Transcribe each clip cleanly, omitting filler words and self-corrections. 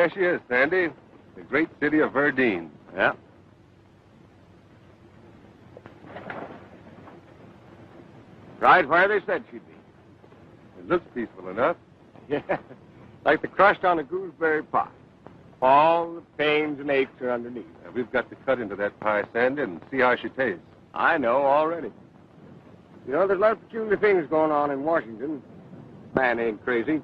There she is, Sandy. The great city of Verdeen. Yeah. Right where they said she'd be. It looks peaceful enough. Yeah. Like the crust on a gooseberry pie. All the pains and aches are underneath. We've got to cut into that pie, Sandy, and see how she tastes. I know already. You know, there's a lot of peculiar things going on in Washington. Man ain't crazy.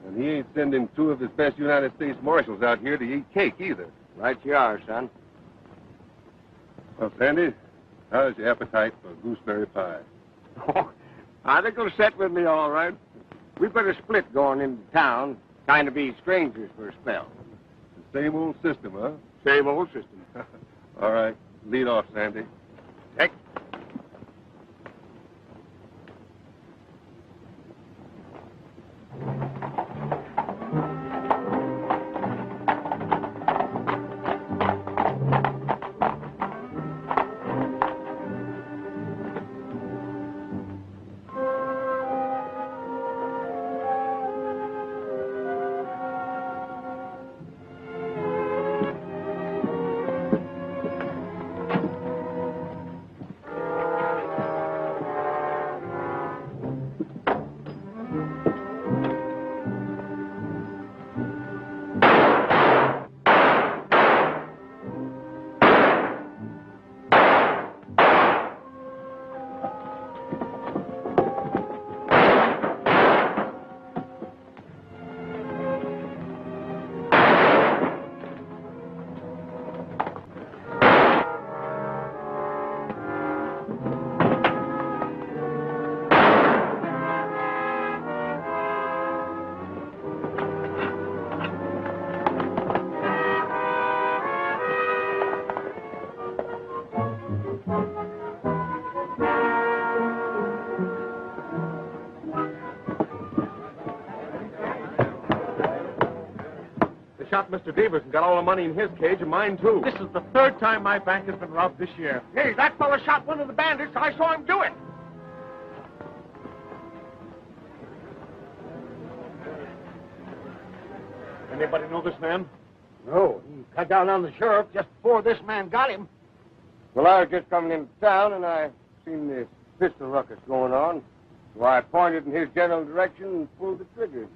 And he ain't sending 2 of his best United States Marshals out here to eat cake either. Right you are, son. Well, Sandy, how's your appetite for gooseberry pie? Oh, I think it'll set with me all right. We better split going into town. Kind of be strangers for a spell. The same old system, huh? Same old system. All right. Lead off, Sandy. Heck. Shot Mr. Devers and got all the money in his cage and mine, too. This is the 3rd time my bank has been robbed this year. Hey, that fella shot one of the bandits. I saw him do it. Anybody know this man? No, he cut down on the sheriff just before this man got him. Well, I was just coming into town, and I seen this pistol ruckus going on. So I pointed in his general direction and pulled the trigger.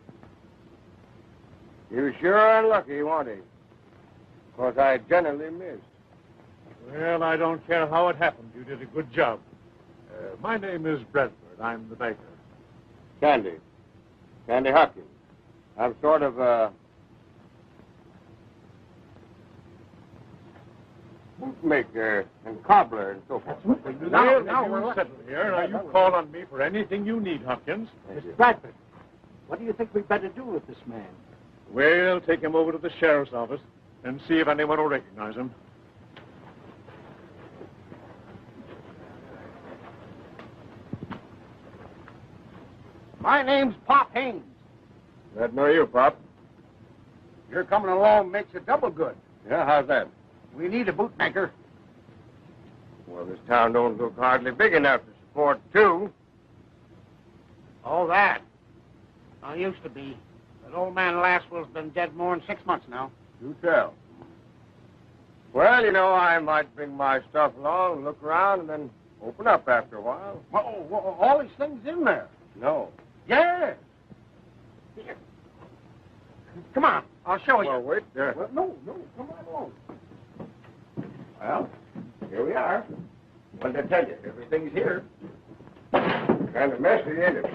He was sure unlucky, wasn't he? Because I generally missed. Well, I don't care how it happened. You did a good job. My name is Bradford. I'm the banker. Sandy Hopkins. I'm sort of bootmaker and cobbler and so forth. Now we're settled here. Now, you call on me for anything you need, Hopkins. Mr. Bradford, what do you think we'd better do with this man? We'll take him over to the sheriff's office and see if anyone will recognize him. My name's Pop Haynes. Glad to know you, Pop. Your coming along makes it double good. Yeah, how's that? We need a bootmaker. Well, this town don't look hardly big enough to support 2. Oh, that. I used to be. That old man Laswell's been dead more than 6 months now. Do tell. Well, you know, I might bring my stuff along and look around and then open up after a while. Well, all these things in there. No. Yes. Here. Come on, I'll show you. Well, wait there. Well, no, come right along. Well, here we are. What did I tell you? Everything's here. Kind of messy, ain't it?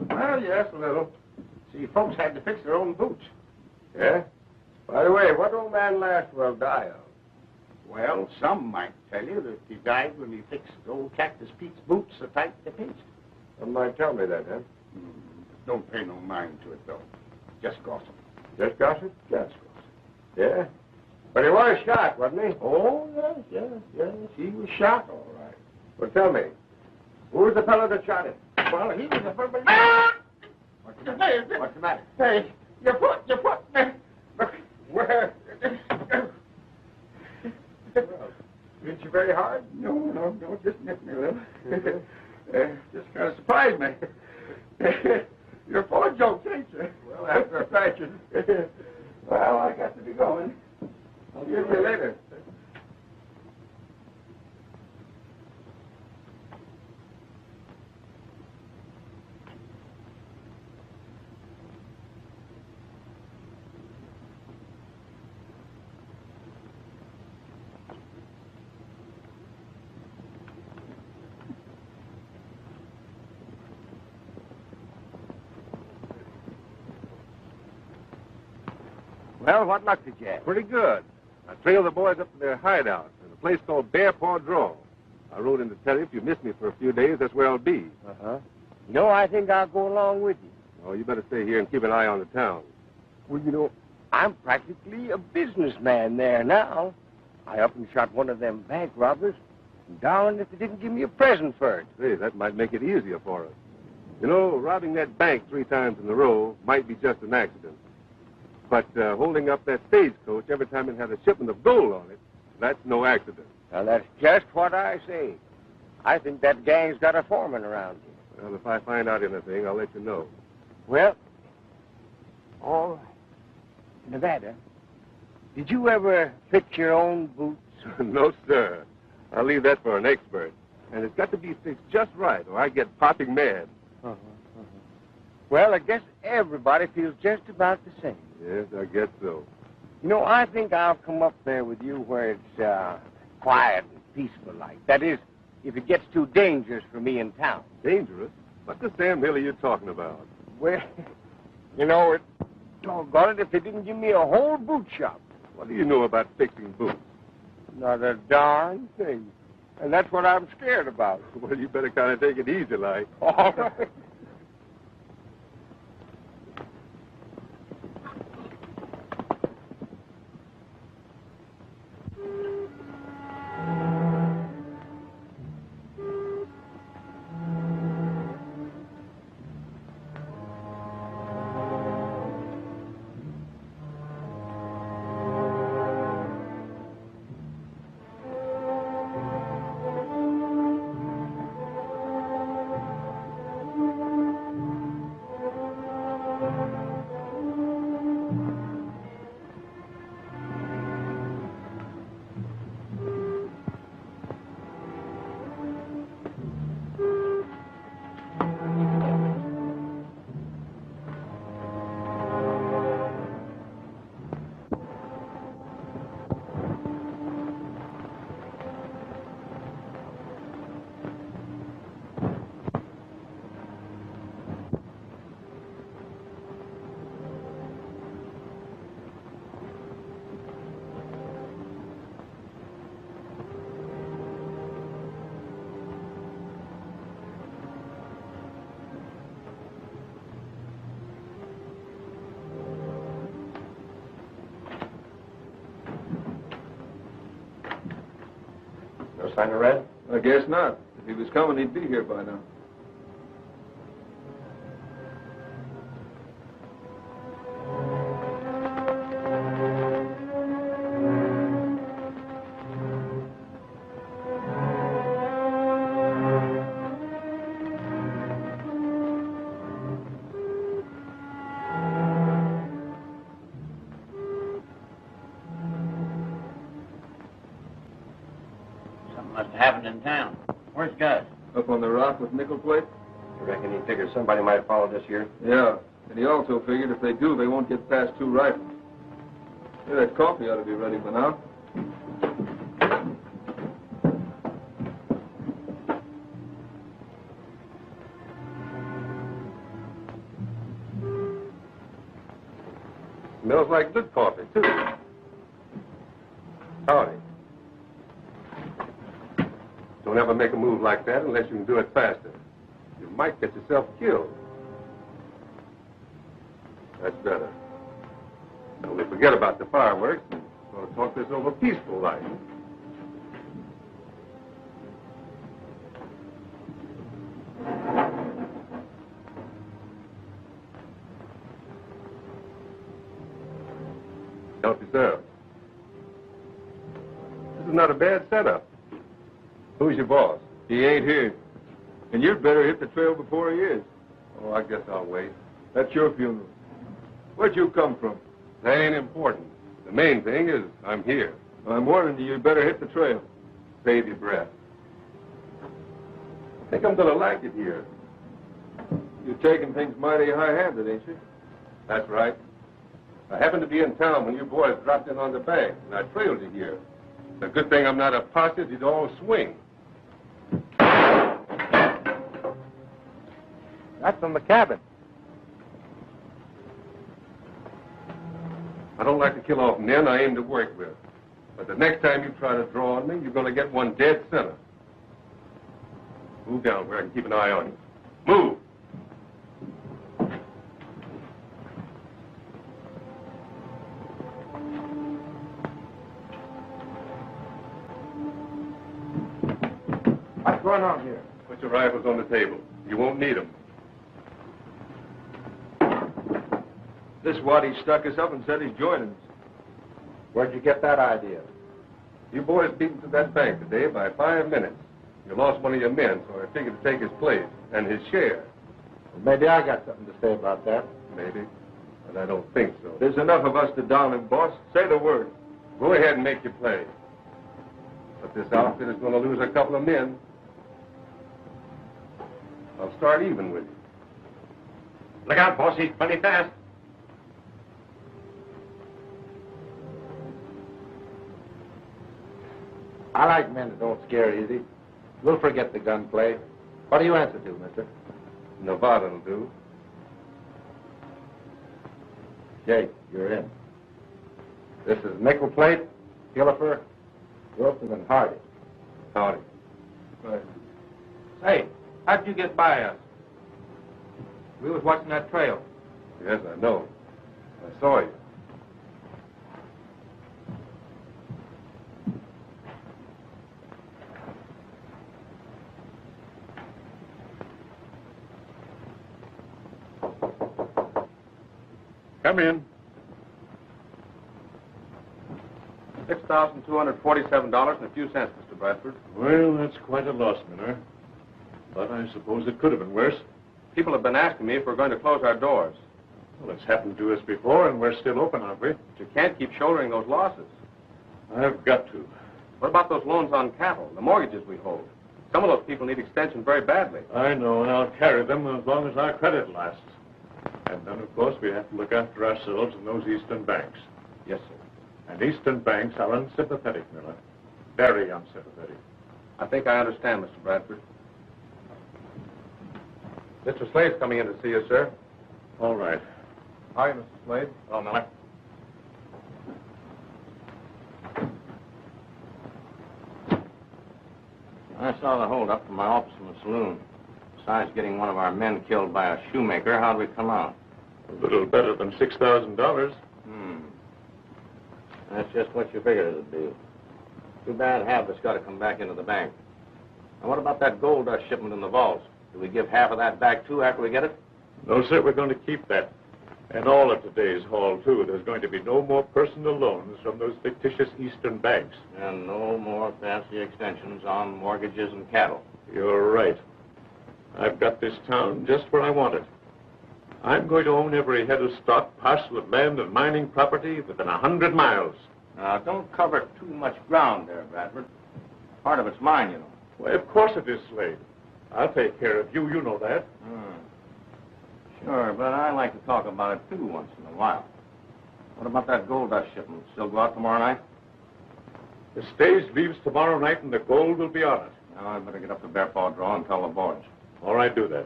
Well, yes, a little. See, folks had to fix their own boots. Yeah? By the way, what old man Lastwell die of? Well, some might tell you that he died when he fixed old Cactus Pete's boots so tight they pinched. Some might tell me that, huh? Don't pay no mind to it, though. Just gossip. Just gossip? Just gossip. Yeah? But he was shot, wasn't he? Oh, yes. He was shot, all right. Well, tell me, who was the fellow that shot him? Well, he was a verbal... What's the matter? Hey, your foot. Look, Where? Well, hit you very hard? No, just nipped me a little. Just kind of surprised me. You're full of jokes, ain't you? Well, after a fashion. Well, I got to be going. I'll see you later. Well, what luck did you have? Pretty good. I trailed the boys up to their hideout in a place called Bear Paw Draw. I wrote in to tell you if you miss me for a few days, that's where I'll be. Uh-huh. No, I think I'll go along with you. Oh, you better stay here and keep an eye on the town. Well, you know, I'm practically a businessman there now. I up and shot one of them bank robbers. And darling, if they didn't give me a present for it. Hey, that might make it easier for us. You know, robbing that bank 3 times in a row might be just an accident. But holding up that stagecoach every time it had a shipment of gold on it, that's no accident. Now, that's just what I say. I think that gang's got a foreman around here. Well, if I find out anything, I'll let you know. Well, all right. Nevada, did you ever fix your own boots? No, sir. I'll leave that for an expert. And it's got to be fixed just right, or I get popping mad. Well, I guess everybody feels just about the same. Yes, I guess so. You know, I think I'll come up there with you where it's quiet and peaceful like. That is, if it gets too dangerous for me in town. Dangerous? What the Sam Hill are you talking about? Well, you know, it doggone it if they didn't give me a whole boot shop. What do you know about fixing boots? Not a darn thing. And that's what I'm scared about. Well, you better kind of take it easy, like. All right. No sign of Red? I guess not. If he was coming, he'd be here by now. Must have happened in town. Where's Gus? Up on the rock with nickel plate? You reckon he figures somebody might follow this here? Yeah. And he also figured if they do, they won't get past 2 rifles. Yeah, that coffee ought to be ready by now. Smells like good coffee, too. Howdy. Don't ever make a move like that unless you can do it faster. You might get yourself killed. That's better. Only forget about the fireworks and sort of talk this over peaceful like. Help yourself. This is not a bad setup. Who's your boss? He ain't here. And you'd better hit the trail before he is. Oh, I guess I'll wait. That's your funeral. Where'd you come from? That ain't important. The main thing is I'm here. I'm warning you, you'd better hit the trail. Save your breath. I think I'm going to like it here. You're taking things mighty high-handed, ain't you? That's right. I happened to be in town when you boys dropped in on the bank, and I trailed you here. It's a good thing I'm not a posse. You'd all swing. That's from the cabin. I don't like to kill off men I aim to work with. But the next time you try to draw on me, you're going to get one dead center. Move down where I can keep an eye on you. Move! What's going on here? Put your rifles on the table. You won't need them. This waddy stuck us up and said he's joining us. Where'd you get that idea? You boys beat him to that bank today by 5 minutes. You lost one of your men, so I figured to take his place and his share. Well, maybe I got something to say about that. Maybe, but I don't think so. There's enough of us to down him, boss. Say the word. Go ahead and make your play. But this outfit is going to lose a couple of men. I'll start even with you. Look out, boss. He's plenty fast. I like men that don't scare easy. We'll forget the gunplay. What do you answer to, mister? Nevada'll do. Jake, you're in. This is nickel plate, Hillyer, Wilson, and Hardy. Howdy. Right. Hey, how'd you get by us? We was watching that trail. Yes, I know. I saw you. Come in. $6,247 and a few cents, Mr. Bradford. Well, that's quite a loss, Miller. But I suppose it could have been worse. People have been asking me if we're going to close our doors. Well, it's happened to us before, and we're still open, aren't we? But you can't keep shouldering those losses. I've got to. What about those loans on cattle, the mortgages we hold? Some of those people need extension very badly. I know, and I'll carry them as long as our credit lasts. And then, of course, we have to look after ourselves and those Eastern banks. Yes, sir. And Eastern banks are unsympathetic, Miller. Very unsympathetic. I think I understand, Mr. Bradford. Mr. Slade's coming in to see you, sir. All right. Hi, Mr. Slade. Hello, Miller. I saw the holdup from my office in the saloon. Besides getting one of our men killed by a shoemaker, how'd we come out? A little better than $6,000. That's just what you figured it'd be. Too bad half of it's got to come back into the bank. Now, what about that gold dust shipment in the vaults? Do we give half of that back, too, after we get it? No, sir, we're going to keep that. And all of today's haul, too. There's going to be no more personal loans from those fictitious Eastern banks. And no more fancy extensions on mortgages and cattle. You're right. I've got this town just where I want it. I'm going to own every head of stock, parcel of land, and mining property within 100 miles. Now, don't cover too much ground there, Bradford. Part of it's mine, you know. Why, of course it is, Slade. I'll take care of you. You know that. Sure, but I like to talk about it, too, once in a while. What about that gold dust shipment? Still go out tomorrow night? The stage leaves tomorrow night, and the gold will be on it. Now, I better get up to Bear Paw Draw and tell the boys. All right, do that.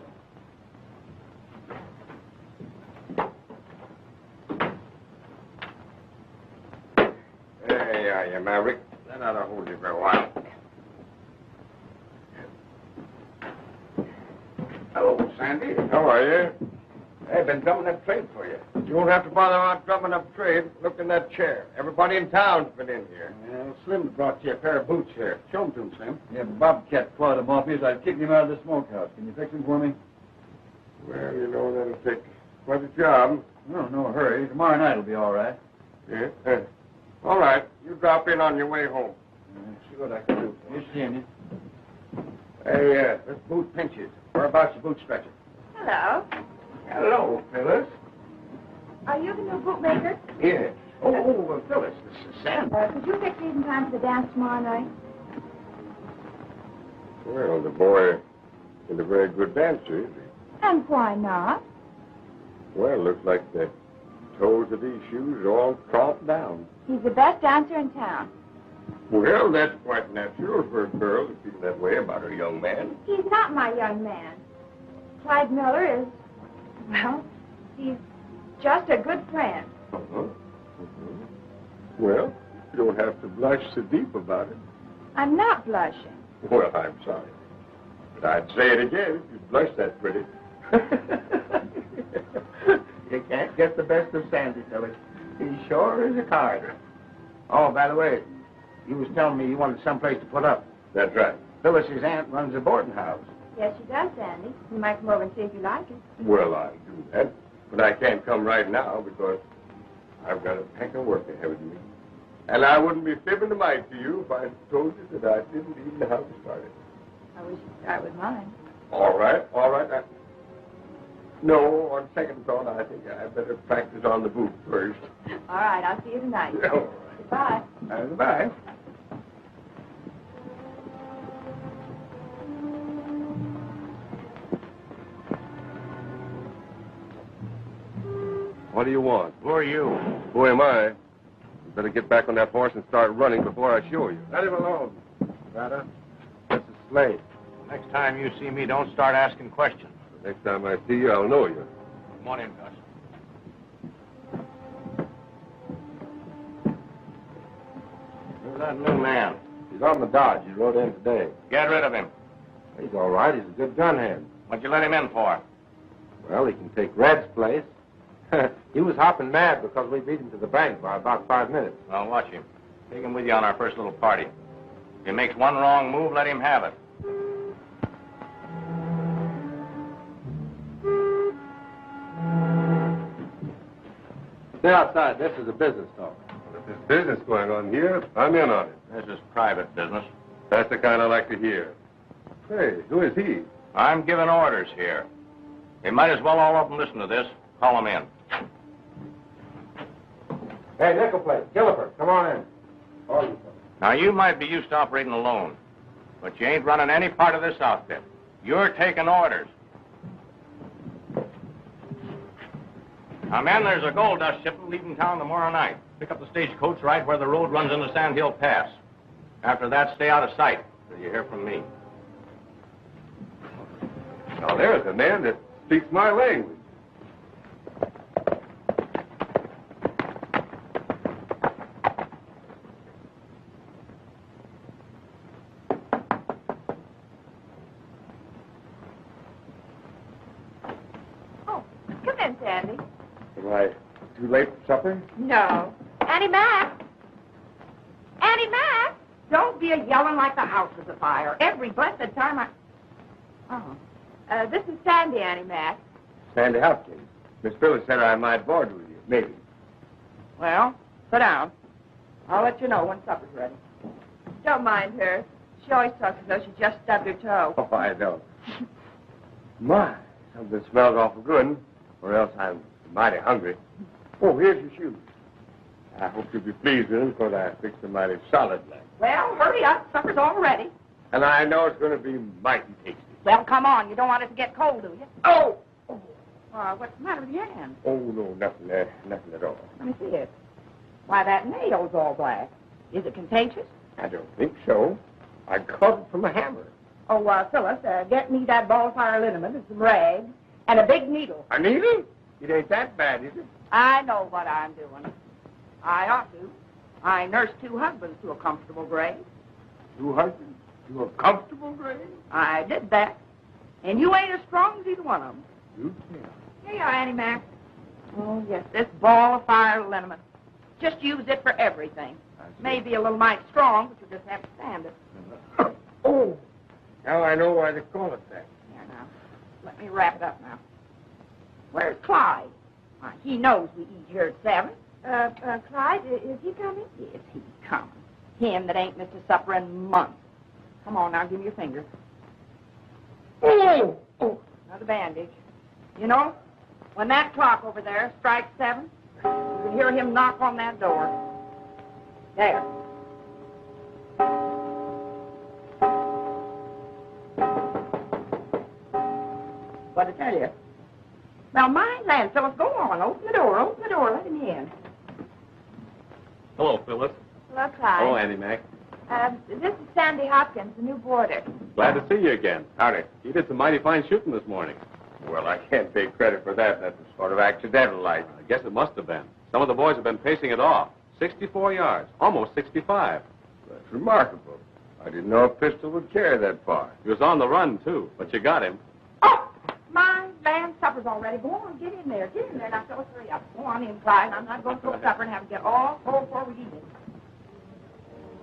There you are, Maverick. That ought to hold you for a while. Hello, Sandy. How are you? I've been drumming up trade for you. You won't have to bother about drumming up trade. Look in that chair. Everybody in town's been in here. Well, Slim brought you a pair of boots here. Show them to him, Slim. Yeah, Bobcat clawed him off his. I'd kicked him out of the smokehouse. Can you fix him for me? Well, you know, that'll take quite a job. No hurry. Tomorrow night will be all right. Yeah? All right. You drop in on your way home. See what I can do. Here's seeing you. Hey, this boot pinches. Whereabouts your boot stretcher? Hello. Hello, Phyliss. Are you the new bootmaker? Yes. Oh, Phyliss, this is Sandy. Could you fix these in time for the dance tomorrow night? Well, the boy isn't a very good dancer, is he? And why not? Well, it looks like the toes of these shoes are all tromped down. He's the best dancer in town. Well, that's quite natural for a girl to feel that way about her young man. He's not my young man. Clyde Miller is, well, he's just a good friend. Uh-huh. Well, you don't have to blush so deep about it. I'm not blushing. Well, I'm sorry. But I'd say it again if you blush that pretty. You can't get the best of Sandy, Phyliss. He sure is a card. Oh, by the way, you was telling me you wanted someplace to put up. That's right. Phyllis's aunt runs a boarding house. Yes, she does, Sandy. You might come over and see if you like it. Well, I'll do that. But I can't come right now because I've got a pack of work ahead of me. And I wouldn't be fibbing a mite to you if I told you that I didn't even know how to start it. I wish you'd start with mine. All right. No, on second thought, I think I better practice on the boot first. All right, I'll see you tonight. All right. Goodbye. Goodbye. What do you want? Who are you? Who am I? You better get back on that horse and start running before I show you. Let him alone. Nevada, that's a slave. Next time you see me, don't start asking questions. Next time I see you, I'll know you. Come on in, Gus. Who's that new man? He's on the dodge. He rode in today. Get rid of him. He's all right. He's a good gun hand. What'd you let him in for? Well, he can take Red's place. He was hopping mad because we beat him to the bank by about 5 minutes. Well, watch him. Take him with you on our first little party. If he makes one wrong move, let him have it. Stay outside. This is a business talk. If there's business going on here, I'm in on it. This is private business. That's the kind I like to hear. Hey, who is he? I'm giving orders here. You might as well all up and listen to this. Call him in. Hey, nickel plate, Gilliper, come on in. All you fellas. Now, you might be used to operating alone, but you ain't running any part of this outfit. You're taking orders. Now, men, there's a gold dust shipment leaving town tomorrow night. Pick up the stagecoach right where the road runs into Sand Hill Pass. After that, stay out of sight till you hear from me. Now, there's a man that speaks my language. Sandy. Am I too late for supper? No. Annie Mac! Annie Mac! Don't be yelling like the house is afire. Every blessed time I... Oh. This is Sandy, Annie Mac. Sandy Hopkins. Miss Phyliss said I might board with you. Maybe. Well, sit down. I'll let you know when supper's ready. Don't mind her. She always talks as though she just stubbed her toe. Oh, I don't. My, something smells awful good, or else I'm mighty hungry. Oh, here's your shoes. I hope you'll be pleased with them, because I fixed them mighty solid like. Well, hurry up. Supper's all ready. And I know it's going to be mighty tasty. Well, come on. You don't want it to get cold, do you? Oh! What's the matter with your hand? Oh, no, nothing at all. Let me see it. Why, that nail's all black. Is it contagious? I don't think so. I caught it from a hammer. Oh, Phyliss, get me that ball fire liniment and some rags and a big needle. A needle? It ain't that bad, is it? I know what I'm doing. I ought to. I nursed 2 husbands to a comfortable grave. 2 husbands to a comfortable grave? I did that. And you ain't as strong as either one of them. You tell. Here you are, Annie Mac. Oh, yes, this ball of fire liniment. Just use it for everything. May be a little mite strong, but you just have to stand it. Oh, now I know why they call it that. Here, now. Let me wrap it up now. Where's Clyde? He knows we eat here at 7. Clyde, is he coming? Yes, he's coming. Him that ain't missed a supper in months. Come on, now, give me your finger. Oh! Now, the bandage. You know, when that clock over there strikes 7, You can hear him knock on that door. There. What'd I tell you? Now, mind land, Phyllis, go on. Open the door, let him in. Hello, Phyliss. Hello, Clyde. Hello, Andy Mack. This is Sandy Hopkins, the new boarder. Glad to see you again. Howdy. You did some mighty fine shooting this morning. Well, I can't take credit for that. That was sort of accidental, like. I guess it must have been. Some of the boys have been pacing it off. 64 yards, almost 65. That's remarkable. I didn't know a pistol would carry that far. He was on the run, too, but you got him. Oh, mind land, supper's already. Go on, get in there. Get in there. Now, Phyllis, hurry up. Go on in, Clyde. I'm not going to cook supper and have to get all cold before we eat it.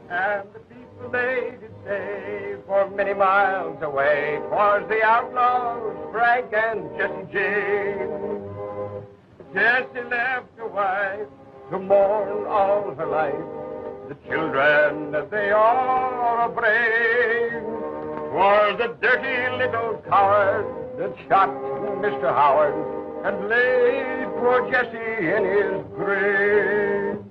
And the people they did say, for many miles away, 'twas the outlaws, Frank and Jessie Jane. Jessie left a wife to mourn all her life. The children, they are afraid. 'Twas the dirty little coward that shot Mr. Howard and laid poor Jessie in his grave.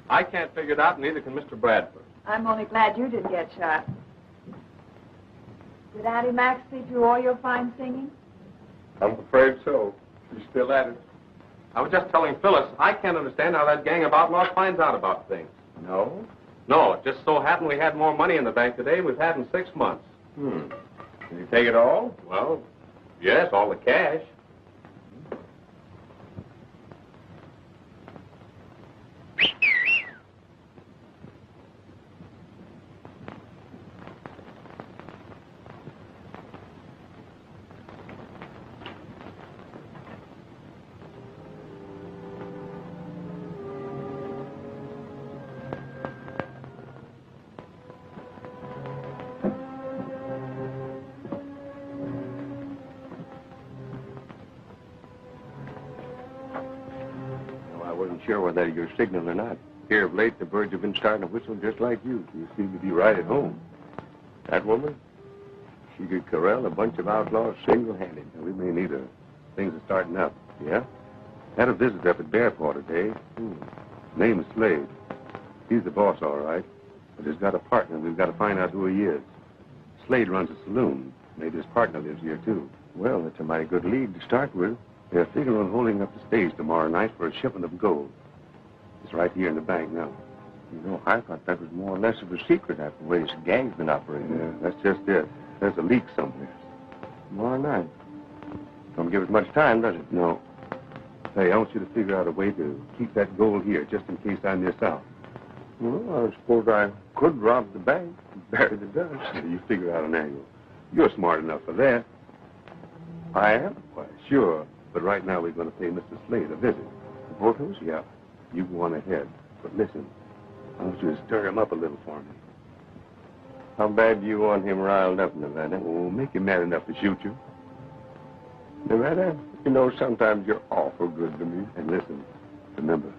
I can't figure it out, neither can Mr. Bradford. I'm only glad you didn't get shot. Did Auntie Max see through all your fine singing? I'm afraid so. She's still at it. I was just telling Phyliss, I can't understand how that gang of outlaws finds out about things. No? No, it just so happened we had more money in the bank today than we've had in 6 months. Did you take it all? Well, yes, all the cash. Sure whether you're signal or not. Here of late, the birds have been starting to whistle just like you. You seem to be right at home. That woman, she could corral a bunch of outlaws single-handed. Now, we may need her. Things are starting up. Yeah? Had a visit up at Bearpaw today. Name's Slade. He's the boss, all right. But he's got a partner, and we've got to find out who he is. Slade runs a saloon. Maybe his partner lives here, too. Well, that's a mighty good lead to start with. They're figuring on holding up the stage tomorrow night for a shipment of gold. It's right here in the bank now. You know, I thought that was more or less of a secret after the way this gang's been operating. Yeah, that's just it. There's a leak somewhere. Tomorrow night. Don't give us much time, does it? No. Hey, I want you to figure out a way to keep that gold here, just in case I miss out. Well, I suppose I could rob the bank and bury the dust. You figure out an angle. You're smart enough for that. I am? Why, sure. But right now we're going to pay Mr. Slade a visit. The boathouse? Yeah. You go on ahead. But listen, I want you to stir him up a little for me. How bad do you want him riled up, Nevada? Oh, make him mad enough to shoot you. Nevada, you know, sometimes you're awful good to me. And listen, remember,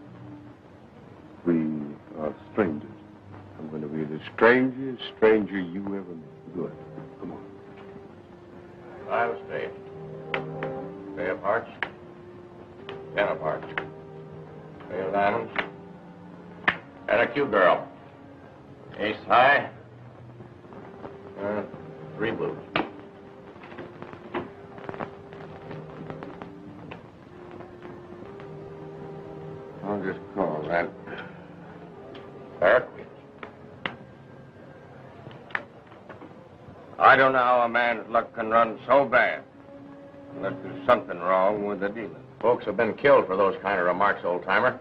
we are strangers. I'm going to be the strangest stranger you ever met. Good. Come on. I was paid. Pay of hearts. 10 of hearts. Pay of diamonds. And a cute girl. Ace high. 3 blues. I'll just call that. Barrett. I don't know how a man's luck can run so bad. Unless there's something wrong with the dealer. Folks have been killed for those kind of remarks, old-timer.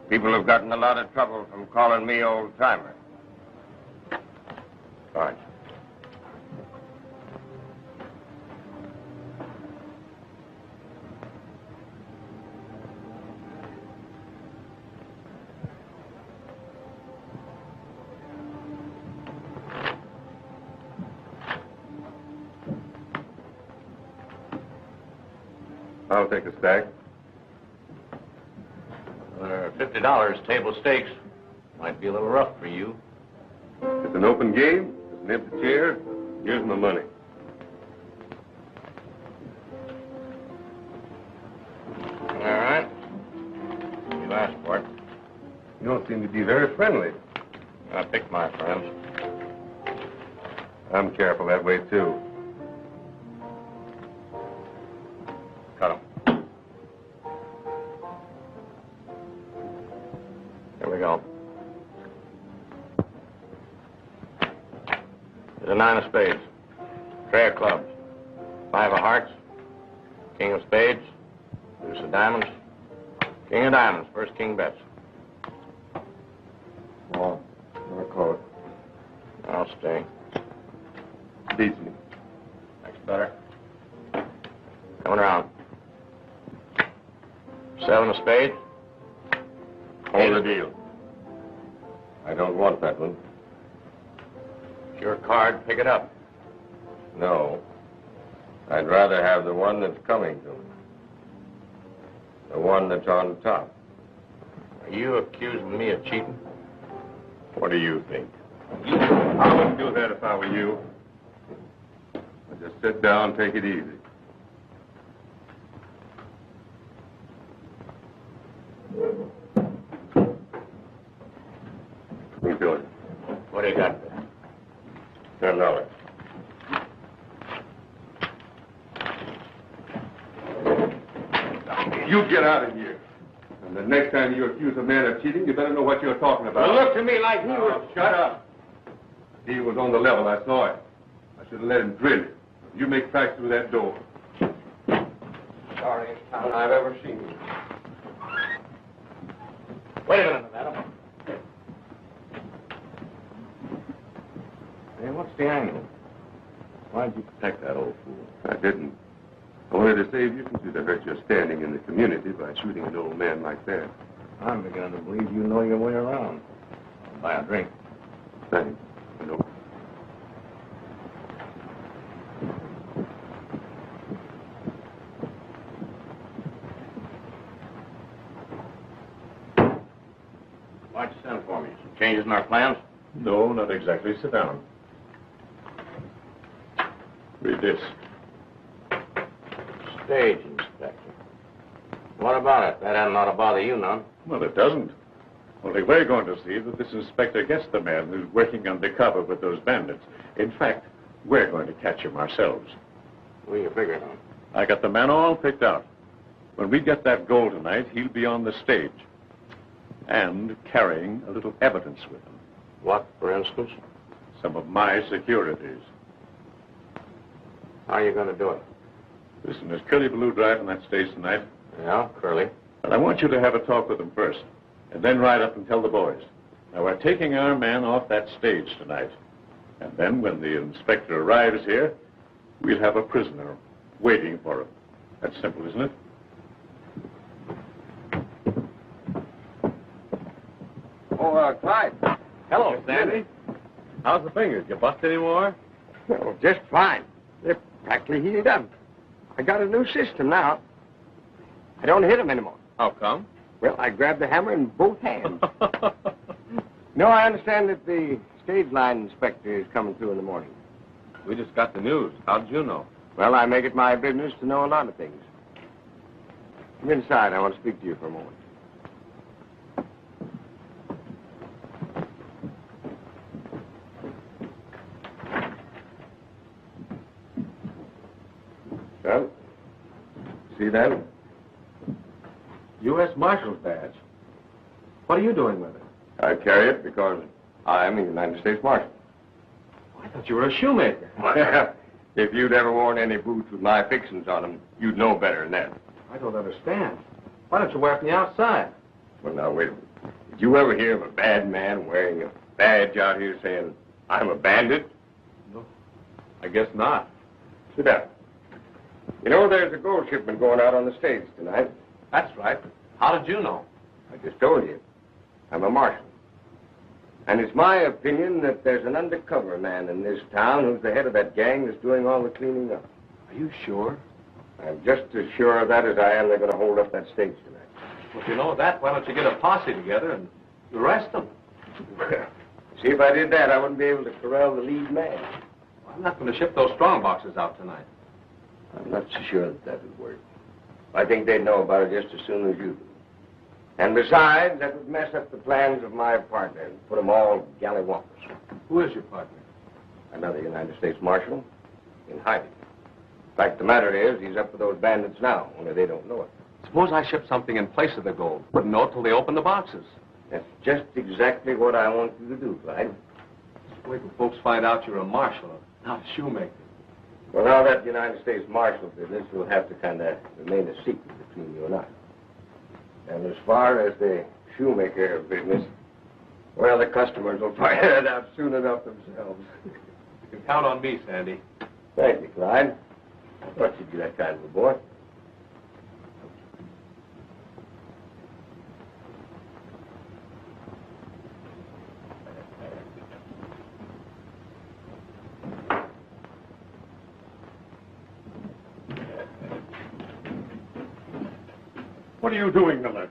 People have gotten a lot of trouble from calling me old-timer. Sarge. I'll take a stack. $50 table stakes. Might be a little rough for you. It's an open game. As An empty chair. Here's my money. All right. You asked for it. You don't seem to be very friendly. I picked my friends. I'm careful that way, too. Cut 'em. Here we go. There's a 9 of spades. Tray of clubs. 5 of hearts. King of spades. Deuce of diamonds. King of diamonds. First king bets. Oh, I'll call it. I'll stay. Beats me. Next better. Coming around. 7 of spades. Hold the deal. I don't want that one. It's your card. Pick it up. No. I'd rather have the one that's coming to me. The one that's on top. Are you accusing me of cheating? What do you think? I wouldn't do that if I were you. I'd just sit down, take it easy. What are you doing? What do you got there? $10. You get out of here. And the next time you accuse a man of cheating, you better know what you're talking about. Well, look to me like he was... Shut up. He was on the level. I saw it. I should have let him drill you. You make tracks through that door. Sorriest town I've ever seen. Wait a minute, madam. Hey, what's the angle? Why'd you protect that old fool? I didn't. I wanted to save you from to hurt your standing in the community by shooting an old man like that. I'm beginning to believe you know your way around. I'll buy a drink. Thanks. I know. Why'd you send for me? Some changes in our plans? No, not exactly. Sit down. Read this. Stage inspection. What about it? That hadn't ought to bother you none. Well, it doesn't. Only we're going to see that this inspector gets the man who's working undercover with those bandits. In fact, we're going to catch him ourselves. What are you figuring on? I got the man all picked out. When we get that gold tonight, he'll be on the stage. And carrying a little evidence with him. What, for instance? Some of my securities. How are you going to do it? Listen, there's Curly Blue driving that stage tonight. Yeah, Curly. And I want you to have a talk with him first. And then ride up and tell the boys. Now, we're taking our man off that stage tonight. And then when the inspector arrives here, we'll have a prisoner waiting for him. That's simple, isn't it? Oh, Clyde. Hello, Sandy. How's the fingers? You bust any more? Oh, just fine. They're practically healed up. I got a new system now. I don't hit them anymore. How come? Well, I grab the hammer in both hands. No, I understand that the stage line inspector is coming through in the morning. We just got the news. How'd you know? Well, I make it my business to know a lot of things. Come inside. I want to speak to you for a moment. Well, see that? U.S. Marshal's badge. What are you doing with it? I carry it because I'm a United States Marshal. I thought you were a shoemaker. If you'd ever worn any boots with my fixings on them, you'd know better than that. I don't understand. Why don't you wear it from the outside? Well, now, wait a minute. Did you ever hear of a bad man wearing a badge out here saying, I'm a bandit? No, I guess not. Sit down. You know, there's a gold shipment going out on the stage tonight. That's right. How did you know? I just told you. I'm a marshal. And it's my opinion that there's an undercover man in this town who's the head of that gang that's doing all the cleaning up. Are you sure? I'm just as sure of that as I am they're going to hold up that stage tonight. Well, if you know that, why don't you get a posse together and arrest them? Well, See, if I did that, I wouldn't be able to corral the lead man. I'm not going to ship those strong boxes out tonight. I'm not so sure that would work. I think they'd know about it just as soon as you do. And besides, that would mess up the plans of my partner and put them all gallywampus. Who is your partner? Another United States Marshal in hiding. In fact, the matter is, he's up with those bandits now, only they don't know it. Suppose I ship something in place of the gold. Wouldn't know it till they open the boxes. That's just exactly what I want you to do, Clyde. Wait till folks find out you're a marshal, not a shoemaker. Well, now that United States Marshal business will have to kind of remain a secret between you and I. And as far as the shoemaker business, well, the customers will find it out soon enough themselves. You can count on me, Sandy. Thank you, Clyde. I thought you'd be that kind of a boy. What are you doing, Miller?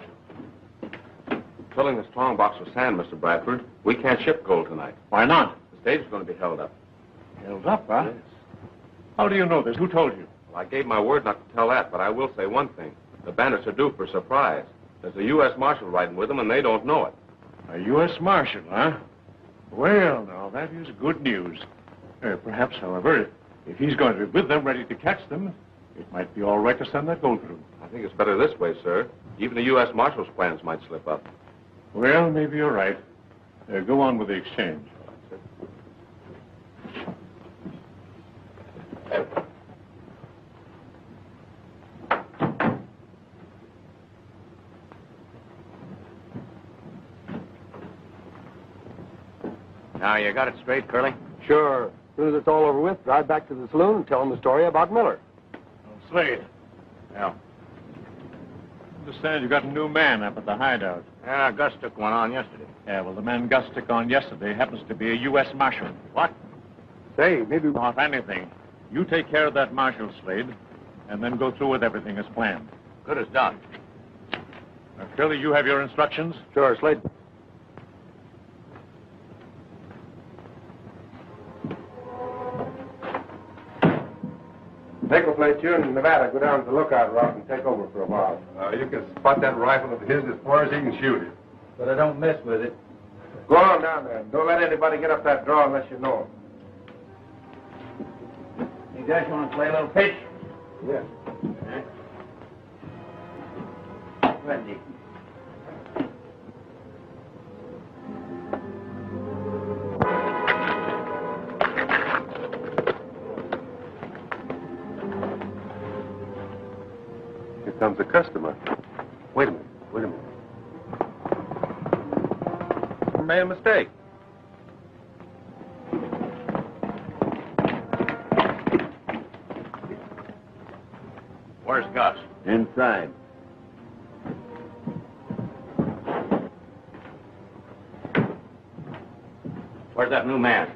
Filling the strong box with sand, Mr. Bradford. We can't ship gold tonight. Why not? The stage is going to be held up. Held up, huh? Yes. How do you know this? Who told you? Well, I gave my word not to tell that, but I will say one thing. The bandits are due for a surprise. There's a U.S. Marshal riding with them, and they don't know it. A U.S. Marshal, huh? Well, now, that is good news. Perhaps, however, if he's going to be with them, ready to catch them, it might be all right to send that gold through. I think it's better this way, sir. Even the U.S. Marshal's plans might slip up. Well, maybe you're right. Go on with the exchange. Now, you got it straight, Curly? Sure. As soon as it's all over with, drive back to the saloon and tell them the story about Miller. Slade. Yeah. Understand you got a new man up at the hideout. Yeah, Gus took one on yesterday. Yeah, well, the man Gus took on yesterday happens to be a U.S. Marshal. What? Say, maybe not anything. You take care of that Marshal, Slade, and then go through with everything as planned. Good as done. Now, Curly, you have your instructions? Sure, Slade. Nickel plate, you in Nevada, go down to the lookout rock and take over for a while. You can spot that rifle of his as far as he can shoot it. But I don't mess with it. Go on down there. Don't let anybody get up that draw unless you know him. You guys want to play a little pitch? Yeah. Ready. Here comes a customer. Wait a minute. Made a mistake. Where's Gus? Inside. Where's that new man?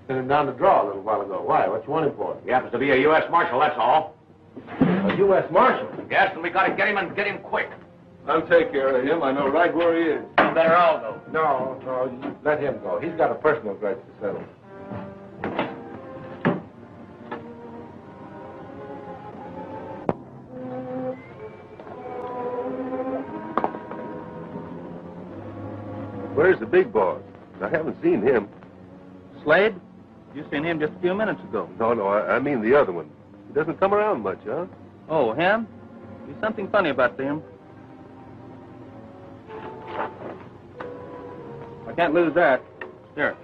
Sent him down the draw a little while ago. Why? What you want him for? He happens to be a U.S. Marshal, that's all. A U.S. Marshal? Yes, and we gotta get him and get him quick. I'll take care of him. I know right where he is. You better all go. No, you let him go. He's got a personal grudge to settle. Where's the big boss? I haven't seen him. Slade? You seen him just a few minutes ago. No, I mean the other one. He doesn't come around much, huh? Oh, him? There's something funny about him. I can't lose that. Here.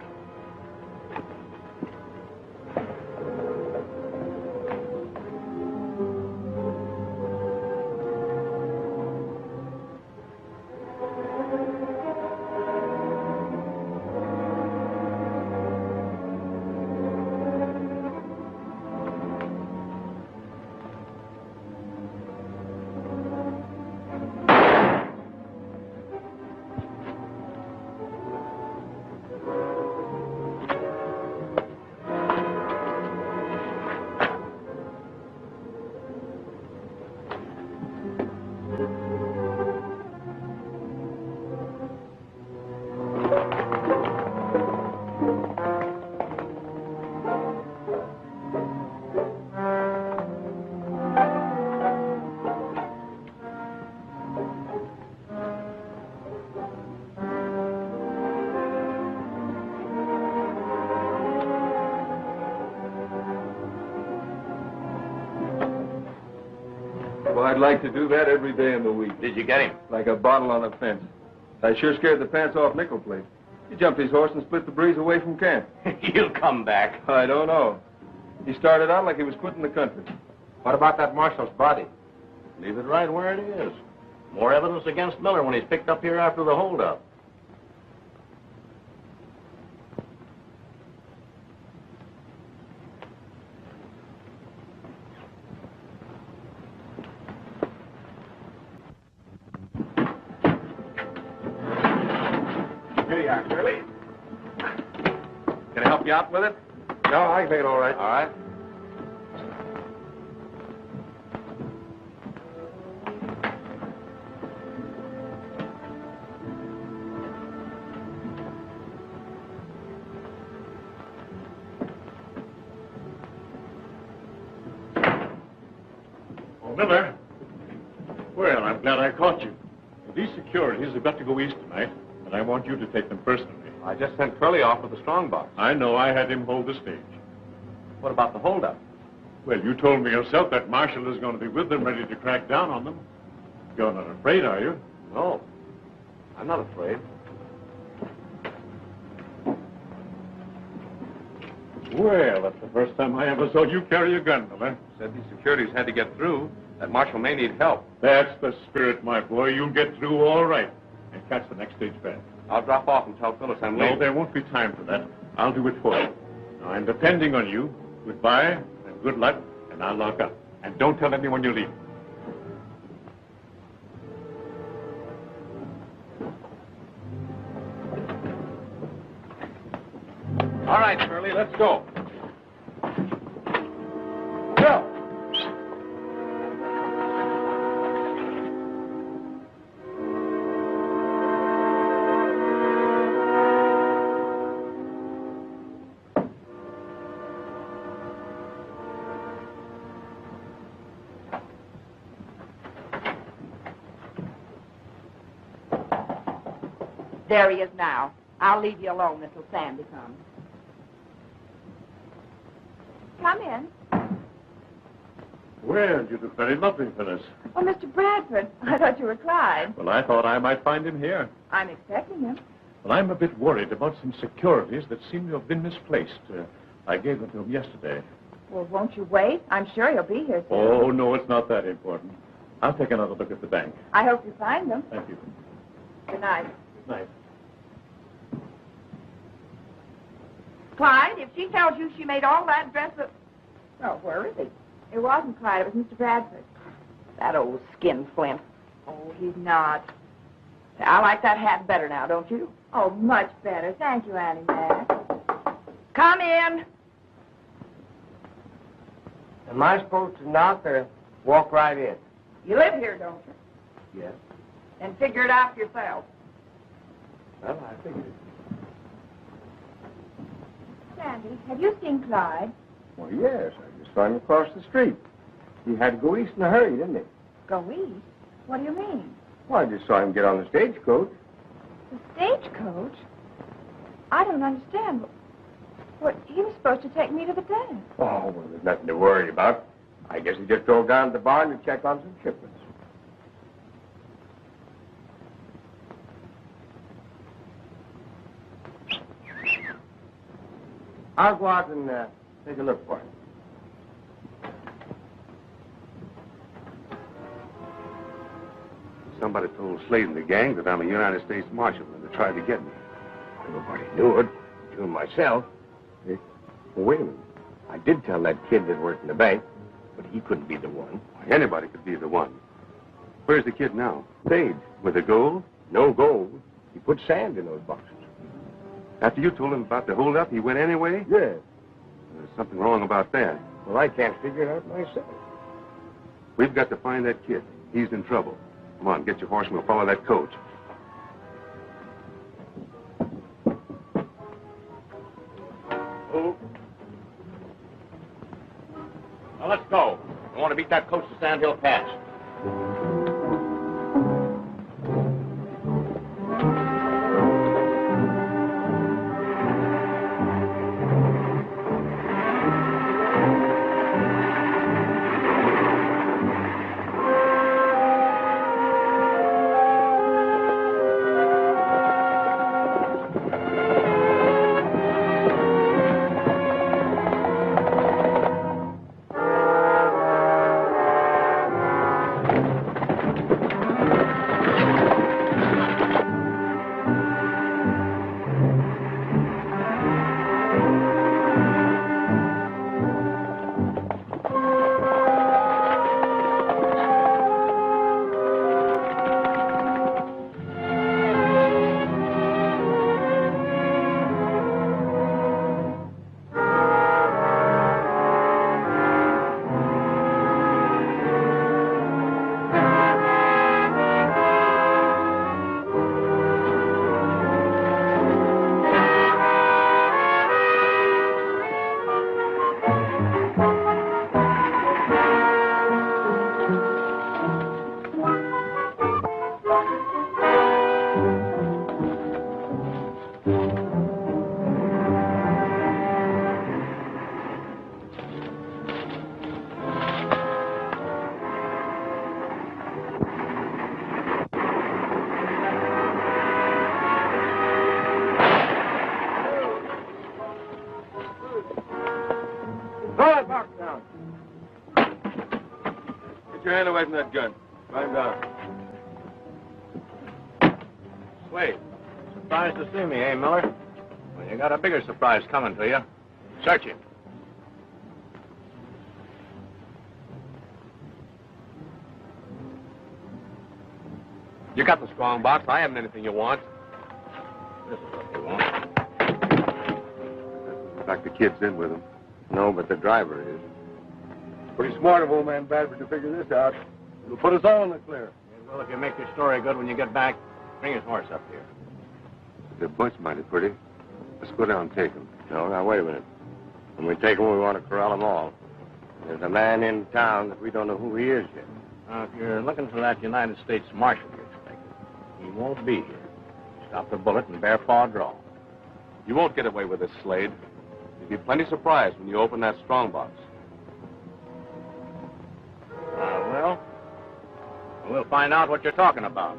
I'd like to do that every day in the week. Did you get him? Like a bottle on a fence. I sure scared the pants off Nickel Plate. He jumped his horse and split the breeze away from camp. He'll come back. I don't know. He started out like he was quitting the country. What about that marshal's body? Leave it right where it is. More evidence against Miller when he's picked up here after the holdup. Here you are, Kirby. Can I help you out with it? No, I can take it all right. All right. Oh, Miller. Well, I'm glad I caught you. These securities have got to go east tonight, and I want you to take them personally. I just sent Curly off with the strongbox. I know. I had him hold the stage. What about the holdup? Well, you told me yourself that Marshal is going to be with them, ready to crack down on them. You're not afraid, are you? No, I'm not afraid. Well, that's the first time I ever saw you carry a gun, Miller. Said these securities had to get through. That Marshal may need help. That's the spirit, my boy. You'll get through all right and catch the next stage back. I'll drop off and tell Phyliss I'm leaving. No, there won't be time for that. I'll do it for you. Now, I'm depending on you. Goodbye and good luck, and I'll lock up. And don't tell anyone you're leaving. All right, Curly, let's go. Go! There he is now. I'll leave you alone until Sandy comes. Come in. Well, you look very lovely, Phyliss. Oh, Mr. Bradford, I thought you were Clyde. Well, I thought I might find him here. I'm expecting him. Well, I'm a bit worried about some securities that seem to have been misplaced. I gave them to him yesterday. Well, won't you wait? I'm sure he'll be here soon. Oh, no, it's not that important. I'll take another look at the bank. I hope you find them. Thank you. Good night. Good night. Clyde, if she tells you she made all that dress of... Oh, where is he? It wasn't Clyde, it was Mr. Bradford. That old skinflint. Oh, he's not. I like that hat better now, don't you? Oh, much better. Thank you, Annie Mac. Come in. Am I supposed to knock or walk right in? You live here, don't you? Yes. Then figure it out for yourself. Well, I figured it. Sandy, have you seen Clyde? Well, yes. I just saw him across the street. He had to go east in a hurry, didn't he? Go east? What do you mean? Well, I just saw him get on the stagecoach. The stagecoach? I don't understand. What, he was supposed to take me to the dance. Oh, well, there's nothing to worry about. I guess he just drove down to the barn to check on some shipments. I'll go out and take a look for him. Somebody told Slade and the gang that I'm a United States Marshal, and they tried to get me. Nobody knew it, you and myself. Well, wait a minute. I did tell that kid that worked in the bank, but he couldn't be the one. Anybody could be the one. Where's the kid now? Stage. With the gold? No gold. He put sand in those boxes. After you told him about the holdup, he went anyway? Yeah. There's something wrong about that. Well, I can't figure it out myself. We've got to find that kid. He's in trouble. Come on, get your horse and we'll follow that coach. Move. Now, let's go. I want to beat that coach to Sand Hill Pass. hand away from that gun. Climb down. Slade, surprised to see me, eh, Miller? Well, you got a bigger surprise coming to you. Search him. You got the strong box. I haven't anything you want. This is what you want. Like the kid's in with him. No, but the driver is. Pretty smart of old man Bradford to figure this out. It'll put us all in the clear. Well, if you make your story good when you get back, bring his horse up here. The bunch mighty pretty. Let's go down and take him. No, now, wait a minute. When we take them, we want to corral them all. There's a man in town that we don't know who he is yet. Now, if you're looking for that United States Marshal you expected, he won't be here. Stop the bullet and bare paw draw. You won't get away with this, Slade. You'll be plenty surprised when you open that strong box. Well, we'll find out what you're talking about.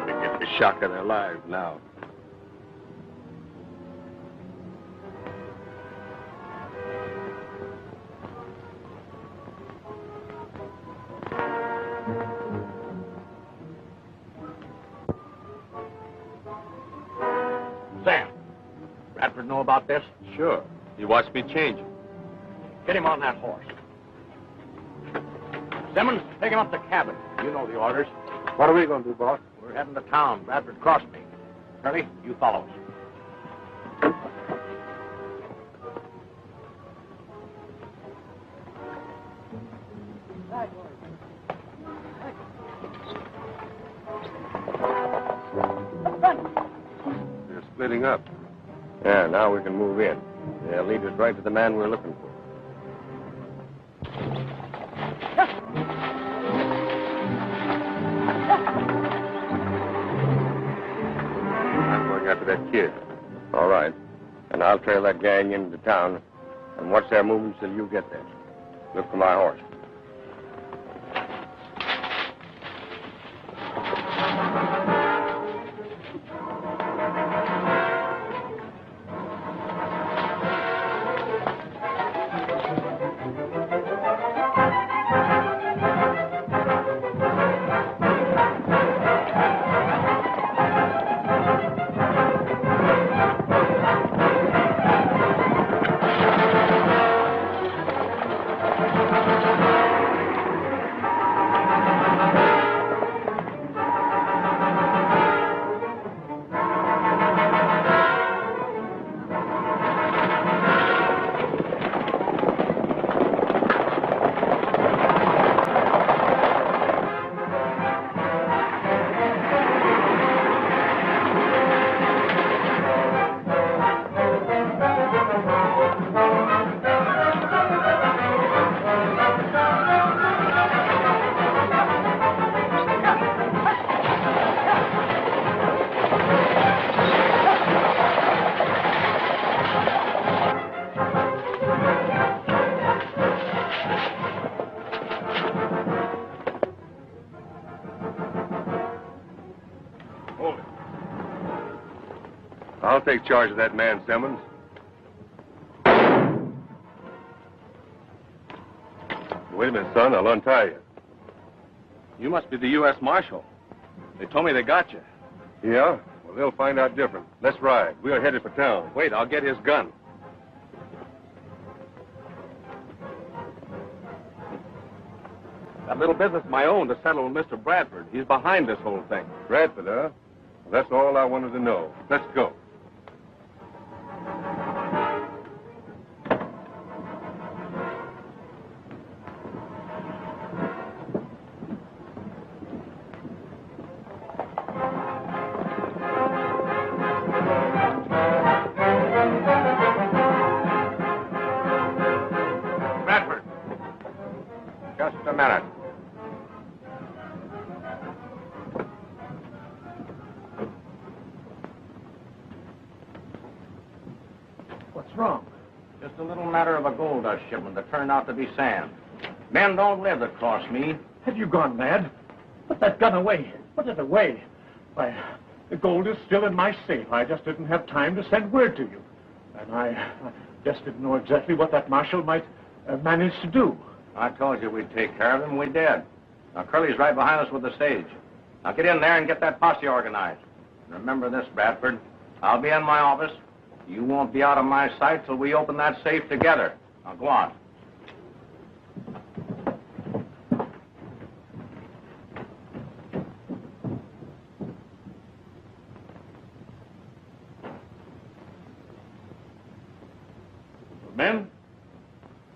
They get the shock of their lives now. Sam, Bradford know about this? Sure. He watched me change him. Get him on that horse. Simmons, take him up to the cabin. You know the orders. What are we going to do, boss? We're heading to town. Bradford crossed me. Curly, you follow us. They're splitting up. Yeah, now we can move in. They'll lead us right to the man we're looking for. I'm going after that kid. All right. And I'll trail that gang into town and watch their movements till you get there. Look for my horse. I'll take charge of that man, Simmons. Wait a minute, son. I'll untie you. You must be the U.S. Marshal. They told me they got you. Yeah? Well, they'll find out different. Let's ride. We are headed for town. Wait, I'll get his gun. That little business of my own to settle with Mr. Bradford. He's behind this whole thing. Bradford, huh? Well, that's all I wanted to know. Let's go. Bradford. Just a minute. What's wrong? Just a little matter of a gold dust shipment that turned out to be sand. Men don't live that cross me. Have you gone mad? Put that gun away. Put it away. Why, the gold is still in my safe. I just didn't have time to send word to you. And I just didn't know exactly what that marshal might managed to do? I told you we'd take care of him. We did. Now, Curly's right behind us with the stage. Now, get in there and get that posse organized. Remember this, Bradford. I'll be in my office. You won't be out of my sight till we open that safe together. Now, go on. Men,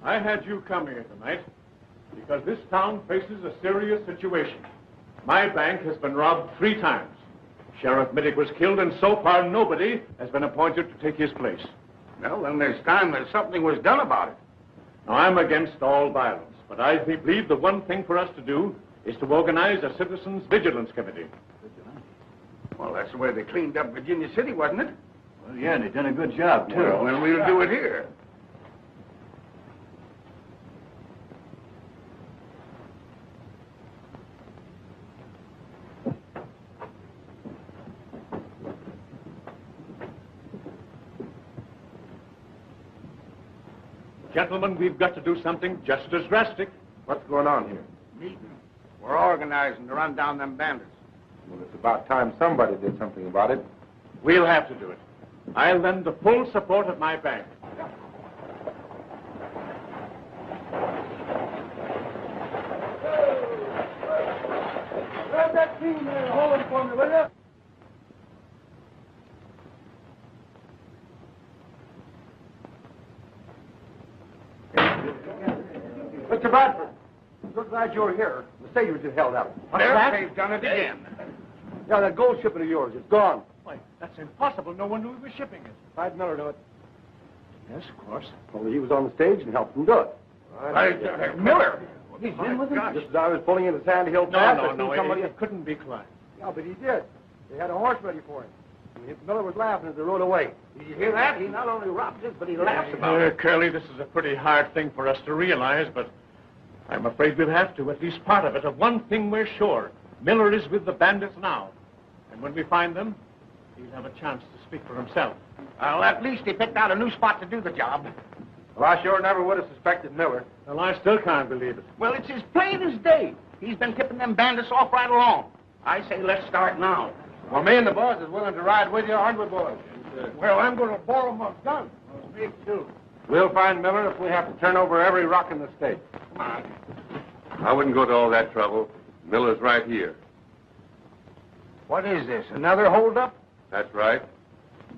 I had you come here tonight because this town faces a serious situation. My bank has been robbed 3 times. Sheriff Middick was killed, and so far nobody has been appointed to take his place. Well, then there's time that something was done about it. Now, I'm against all violence, but I believe the one thing for us to do is to organize a citizens' vigilance committee. Well, that's the way they cleaned up Virginia City, wasn't it? Well, yeah, and they done a good job, too. Well, then we'll do it here. Gentlemen, we've got to do something just as drastic. What's going on here? Meeting. We're organizing to run down them bandits. Well, it's about time somebody did something about it. We'll have to do it. I'll lend the full support of my bank. Grab that team there and hold him for me, will you? Mr. Bradford, I'm so glad you're here. The stage was just held up. They've done it again. Yeah, that gold shipment of yours, it's gone. Why, that's impossible. No one knew we were shipping it. I'd Miller do it. Yes, of course. Well, he was on the stage and helped him do it. Miller. He's in with him? Just as I was pulling into Sandy Hill Pass, I seen somebody... It couldn't be Clyde. Yeah, but he did. They had a horse ready for him. And Miller was laughing as they rode away. Did you hear that? He not only robs us, but he laughs about it. Curly, this is a pretty hard thing for us to realize, but I'm afraid we'll have to, at least part of it. Of one thing we're sure. Miller is with the bandits now. And when we find them, he'll have a chance to speak for himself. Well, at least he picked out a new spot to do the job. Well, I sure never would have suspected Miller. Well, I still can't believe it. Well, it's as plain as day. He's been tipping them bandits off right along. I say let's start now. Well, me and the boys is willing to ride with you, aren't we, boys? Well, I'm going to borrow my gun. Me too. We'll find Miller if we have to turn over every rock in the state. Come on. I wouldn't go to all that trouble. Miller's right here. What is this, another holdup? That's right.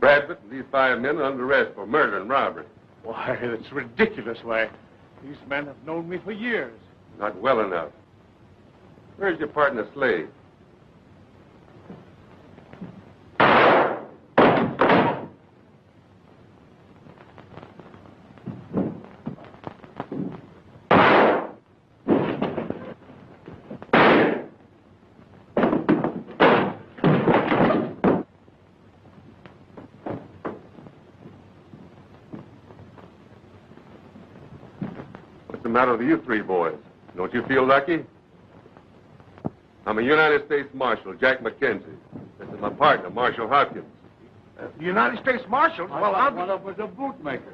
Bradford and these 5 men are under arrest for murder and robbery. Why, it's ridiculous. Why, these men have known me for years. Not well enough. Where's your partner, Slade? What's the matter with you 3 boys? Don't you feel lucky? I'm a United States Marshal, Jack McKenzie. This is my partner, Marshal Hopkins. The United States Marshal? Well, I'll be... One of them was a bootmaker.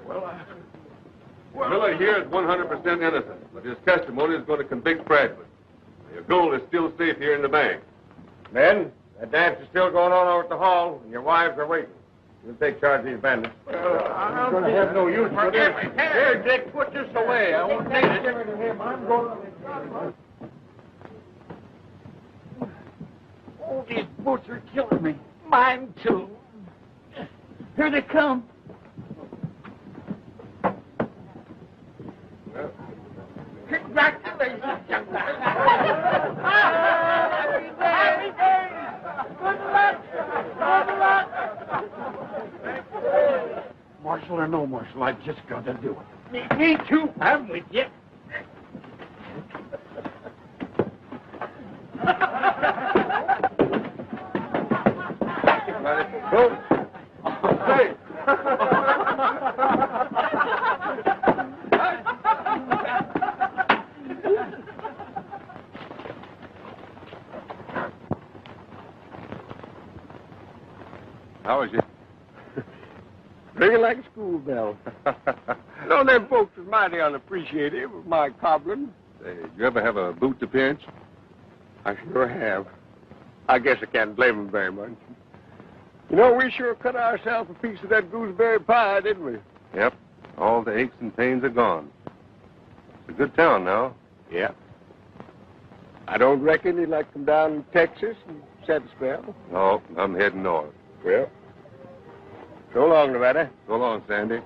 Miller here is 100% innocent, but his testimony is going to convict Bradford. Your gold is still safe here in the bank. Men, that dance is still going on over at the hall, and your wives are waiting. You'll take charge of these bandits. I'm going to have no use for this. Here, Dick, put this away. I won't need it. I'm going to... Oh, these boots are killing me. Mine, too. Here they come. Congratulations, young man. Happy days. Good luck. Good luck. Marshal or no Marshal, I just got to do it. Me too. I'm with you. Hey! How is you? Ringing like a school bell. know, them folks was mighty unappreciative of my cobbling. Say, you ever have a boot to pinch? I sure have. I guess I can't blame them very much. You know, we sure cut ourselves a piece of that gooseberry pie, didn't we? Yep. All the aches and pains are gone. It's a good town now. Yeah. I don't reckon you'd like to come down to Texas and set a spell. No, I'm heading north. Well, so long, Nevada. So long, Sandy.